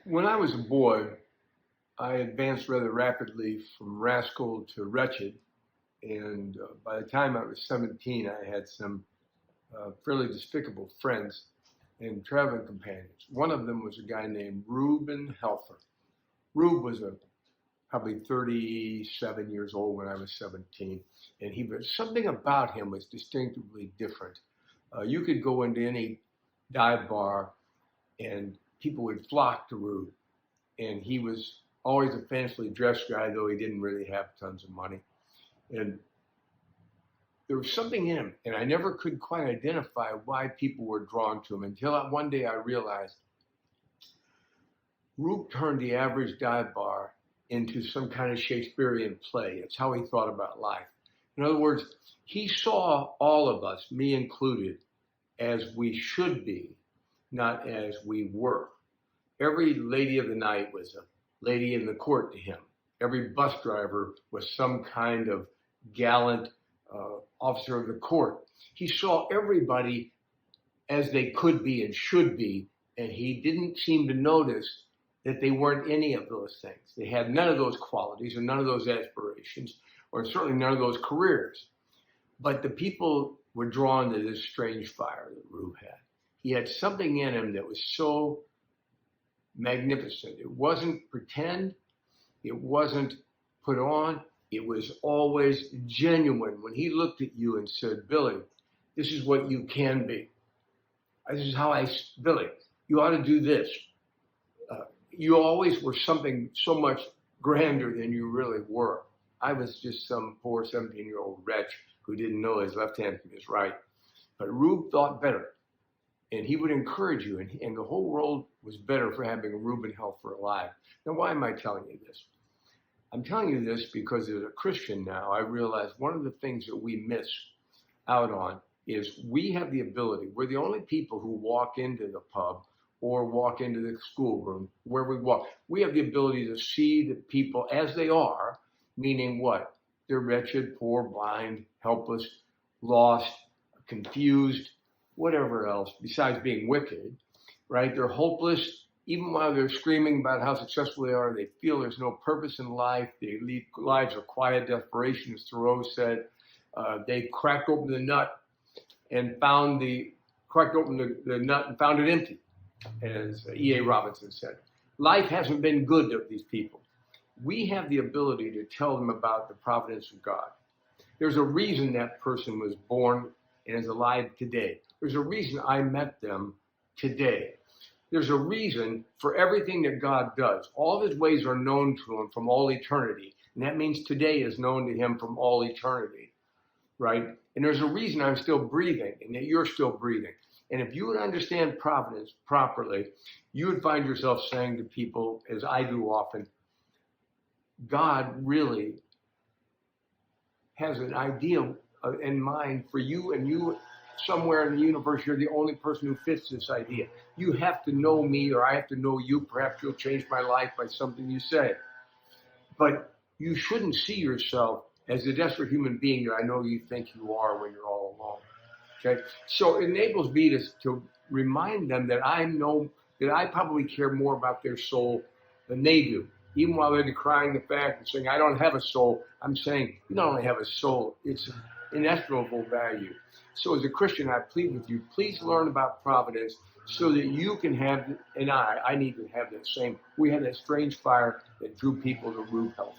When I was a boy, I advanced rather rapidly from rascal to wretched, and by the time I was 17, I had some fairly despicable friends and traveling companions. One of them was a guy named Reuben Helfer. Rube was probably 37 years old when I was 17, and he was something about him was distinctively different. You could go into any dive bar, and people would flock to Rube, and he was always a fancily dressed guy, though he didn't really have tons of money. And there was something in him, and I never could quite identify why people were drawn to him until one day I realized Rube turned the average dive bar into some kind of Shakespearean play. It's how he thought about life. In other words, he saw all of us, me included, as we should be, not as we were. Every lady of the night was a lady in the court to him. Every bus driver was some kind of gallant officer of the court. He saw everybody as they could be and should be, and he didn't seem to notice that they weren't any of those things. They had none of those qualities or none of those aspirations, or certainly none of those careers. But the people were drawn to this strange fire that Rube had. He had something in him that was so magnificent. It wasn't pretend. It wasn't put on. It was always genuine. When he looked at you and said, "Billy, this is what you can be. This is how Billy, you ought to do this." You always were something so much grander than you really were. I was just some poor 17-year-old wretch who didn't know his left hand from his right. But Rube thought better. And he would encourage you, and the whole world was better for having Reuben Helfer alive. Now, why am I telling you this? I'm telling you this because as a Christian now, I realize one of the things that we miss out on is we have the ability, we're the only people who walk into the pub or walk into the schoolroom, where we walk. We have the ability to see the people as they are, meaning what? They're wretched, poor, blind, helpless, lost, confused, whatever else, besides being wicked, right? They're hopeless. Even while they're screaming about how successful they are, they feel there's no purpose in life. They lead lives of quiet desperation, as Thoreau said. They cracked open the nut and found the nut and found it empty, as E.A. Robinson said. Life hasn't been good to these people. We have the ability to tell them about the providence of God. There's a reason that person was born and is alive today. There's a reason I met them today. There's a reason for everything that God does. All of his ways are known to him from all eternity. And that means today is known to him from all eternity, right? And there's a reason I'm still breathing and that you're still breathing. And if you would understand providence properly, you would find yourself saying to people, as I do often, God really has an idea in mind for you, and you somewhere in the universe, you're the only person who fits this idea. You have to know me, or I have to know you. Perhaps you'll change my life by something you say. But you shouldn't see yourself as the desperate human being that I know you think you are when you're all alone. Okay? So it enables me to remind them that I know that I probably care more about their soul than they do. Even while they're decrying the fact and saying, I don't have a soul, I'm saying, you not only have a soul, it's inestimable value. So as a Christian, I plead with you, please learn about providence so that you can have, and I need to have that same, we had that strange fire that drew people to Rube Helfer.